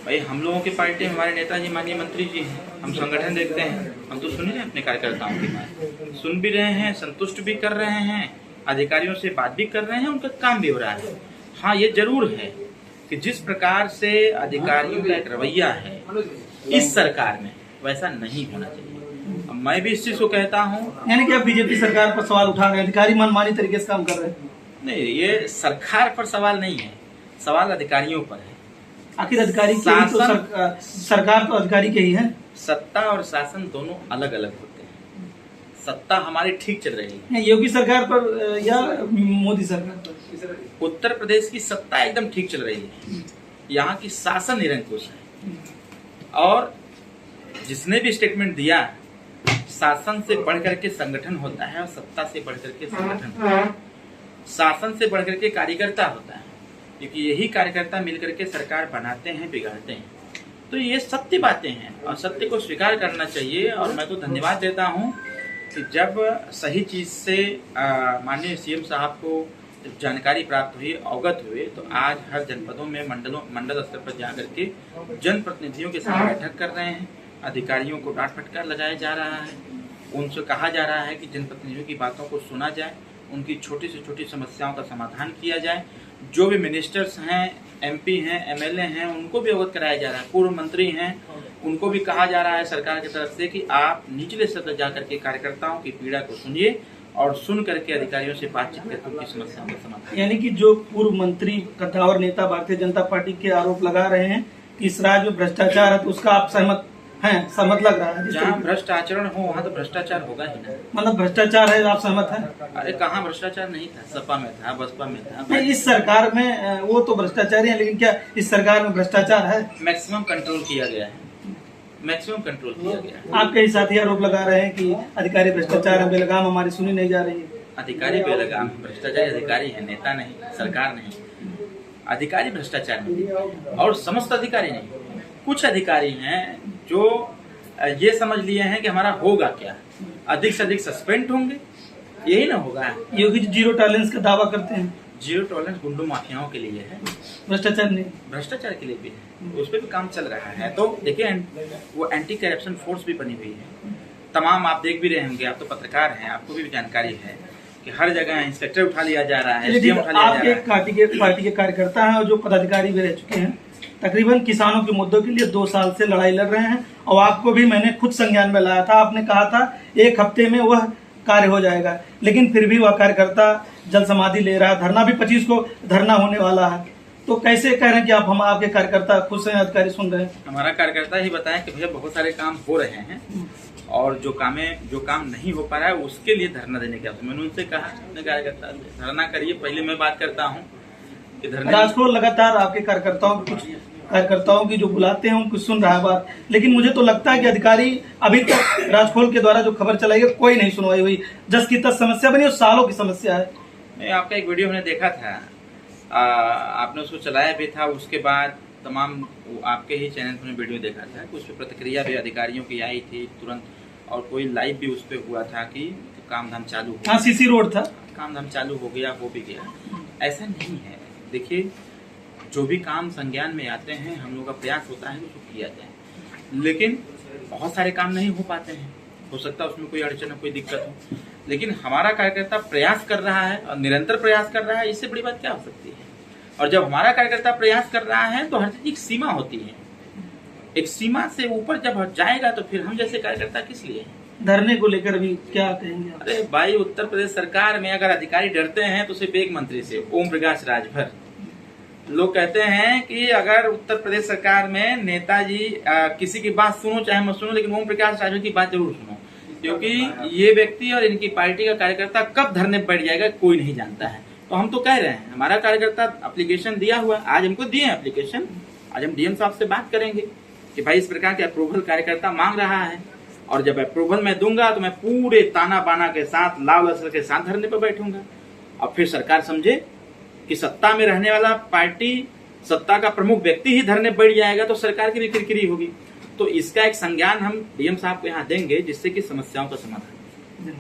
भाई हम लोगों की पार्टी में हमारे नेताजी माननीय मंत्री जी हैं, हम संगठन देखते हैं, हम तो सुन ही रहे हैं अपने कार्यकर्ताओं की बात, सुन भी रहे हैं, संतुष्ट भी कर रहे हैं, अधिकारियों से बात भी कर रहे हैं, उनका काम भी हो रहा है। हाँ, ये जरूर है कि जिस प्रकार से अधिकारियों का एक रवैया है इस सरकार में, वैसा नहीं होना चाहिए। मैं भी इस चीज को कहता हूँ। यानी कि अब बीजेपी सरकार पर सवाल उठा रहे हैं, अधिकारी मनमानी तरीके से काम कर रहे हैं। नहीं, ये सरकार पर सवाल नहीं है, सवाल अधिकारियों पर है। आखिर अधिकारी के ही तो सरकार तो अधिकारी के ही है। सत्ता और शासन दोनों अलग अलग होते हैं। सत्ता हमारी ठीक चल रही है योगी सरकार पर या मोदी सरकार पर? उत्तर प्रदेश की सत्ता एकदम ठीक चल रही है, यहाँ की शासन निरंकुश है। और जिसने भी स्टेटमेंट दिया, शासन से बढ़कर के संगठन होता है और सत्ता से बढ़कर के संगठन, शासन से बढ़कर के कार्यकर्ता होता है, क्योंकि यही कार्यकर्ता मिलकर के सरकार बनाते हैं, बिगाड़ते हैं। तो ये सत्य बातें हैं और सत्य को स्वीकार करना चाहिए। और मैं तो धन्यवाद देता हूं कि जब सही चीज से माननीय सीएम साहब को जानकारी प्राप्त हुई, अवगत हुए, तो आज हर जनपदों में मंडल स्तर पर जाकर के जनप्रतिनिधियों के साथ बैठक कर रहे हैं, अधिकारियों को डांट फटकार लगाया जा रहा है, उनसे कहा जा रहा है कि जनप्रतिनिधियों की बातों को सुना जाए, उनकी छोटी से छोटी समस्याओं का समाधान किया जाए। जो भी मिनिस्टर्स हैं, एमपी हैं, एमएलए हैं, उनको भी अवगत कराया जा रहा है, पूर्व मंत्री हैं, उनको भी कहा जा रहा है सरकार की तरफ से कि आप निचले स्तर पर जाकर के कार्यकर्ताओं की पीड़ा को सुनिए और सुन करके अधिकारियों से बातचीत करके उनकी समस्याओं का समाधान। यानी कि जो पूर्व मंत्री कद्दावर नेता भारतीय जनता पार्टी के आरोप लगा रहे हैं कि इस राज्य में भ्रष्टाचार है, तो उसका आप सहमत लग रहा है? जहाँ भ्रष्ट आचरण हो वहाँ तो भ्रष्टाचार होगा ही ना। मतलब भ्रष्टाचार है, आप सहमत हैं? अरे कहाँ भ्रष्टाचार नहीं था, सपा में था, बसपा में था। नहीं, इस सरकार में वो तो भ्रष्टाचारी है, लेकिन क्या इस सरकार में भ्रष्टाचार है? मैक्सिमम कंट्रोल किया गया है, मैक्सिमम कंट्रोल किया गया है। आपके ही साथी आरोप लगा रहे हैं कि अधिकारी भ्रष्टाचार है, बेलगाम हमारी सुनी नहीं जा रही है। अधिकारी बेलगाम, भ्रष्टाचारी अधिकारी है, नेता नहीं, सरकार नहीं। अधिकारी भ्रष्टाचार नहीं और समस्त अधिकारी नहीं। कुछ अधिकारी हैं जो ये समझ लिए हैं कि हमारा होगा क्या, अधिक से अधिक सस्पेंड होंगे, यही ना होगा। योगी जीरो टॉलरेंस का दावा करते हैं। जीरो टॉलरेंस गुंडों माफियाओं के लिए है, भ्रष्टाचार नहीं, भ्रष्टाचार के लिए भी है, उस पर भी काम चल रहा है। तो देखिए, वो एंटी करप्शन फोर्स भी बनी हुई है। तमाम आप देख भी रहे होंगे, आप तो पत्रकार हैं, आपको भी जानकारी है कि हर जगह इंस्पेक्टर उठा लिया जा रहा है, एसडीएम उठा लिया जा रहा है। पार्टी के कार्यकर्ता हैं और जो पदाधिकारी भी रह चुके हैं, तकरीबन किसानों के मुद्दों के लिए 2 साल से लड़ाई लड़ रहे हैं। और आपको भी मैंने खुद संज्ञान में लाया था, आपने कहा था 1 हफ्ते में वह कार्य हो जाएगा, लेकिन फिर भी वह कार्यकर्ता जल समाधि ले रहा है। धरना भी 25 को धरना होने वाला है। तो कैसे कह रहे हैं कि आप हम आपके कार्यकर्ता खुद से अधिकारी सुन रहे हैं? हमारा कार्यकर्ता ही बताया कि भैया बहुत सारे काम हो रहे हैं और जो काम नहीं हो पा रहा है उसके लिए धरना देने का मैंने उनसे कहा, अपने कार्यकर्ता धरना करिए। पहले मैं बात करता हूँ कि राजखोल लगातार आपके कार्यकर्ताओं की जो बुलाते हैं उनको सुन रहा है बात, लेकिन मुझे तो लगता है कि अधिकारी अभी तक राजखोल के द्वारा जो खबर चलाई है कोई नहीं सुनवाई हुई। जस की तस समस्या बनी और सालों की समस्या है। नहीं, आपका एक वीडियो मैंने देखा था, आपने उसको चलाया भी था, उसके बाद तमाम आपके ही चैनल पर वीडियो देखा था कि उस पर प्रतिक्रिया भी अधिकारियों की आई थी तुरंत, और कोई लाइव भी उस पर हुआ था कि काम धाम चालू हो गया। सीसी रोड था, काम धाम चालू हो गया, हो भी गया। ऐसा नहीं है। देखिए, जो भी काम संज्ञान में आते हैं, हम लोग का प्रयास होता है उसको किया जाए, लेकिन बहुत सारे काम नहीं हो पाते हैं। हो सकता है उसमें कोई अड़चन हो, कोई दिक्कत हो, लेकिन हमारा कार्यकर्ता प्रयास कर रहा है और निरंतर प्रयास कर रहा है, इससे बड़ी बात क्या हो सकती है। और जब हमारा कार्यकर्ता प्रयास कर रहा है तो हर चीज एक सीमा होती है, एक सीमा से ऊपर जब जाएगा तो फिर हम जैसे कार्यकर्ता किस लिए। धरने को लेकर भी क्या कहेंगे? अरे भाई, उत्तर प्रदेश सरकार में अगर अधिकारी डरते हैं तो सिर्फ एक मंत्री से, ओम प्रकाश राजभर। लोग कहते हैं कि अगर उत्तर प्रदेश सरकार में नेताजी किसी की बात सुनो चाहे मत सुनो, लेकिन ओम प्रकाश राजभर की बात जरूर सुनो, क्योंकि ये व्यक्ति और इनकी पार्टी का कार्यकर्ता कब धरने बैठ जाएगा कोई नहीं जानता है। तो हम तो कह रहे हैं, हमारा कार्यकर्ता एप्लीकेशन दिया हुआ, आज हमको दिए एप्लीकेशन, आज हम डीएम साहब से बात करेंगे कि भाई इस प्रकार के अप्रूवल कार्यकर्ता मांग रहा है, और जब अप्रूवल मैं दूंगा तो मैं पूरे ताना बाना के साथ, लाव लश्कर के साथ धरने पर बैठूंगा। और फिर सरकार समझे कि सत्ता में रहने वाला पार्टी, सत्ता का प्रमुख व्यक्ति ही धरने बैठ जाएगा तो सरकार की भी किरकिरी होगी। तो इसका एक संज्ञान हम डीएम साहब को यहाँ देंगे, जिससे कि समस्याओं का समाधान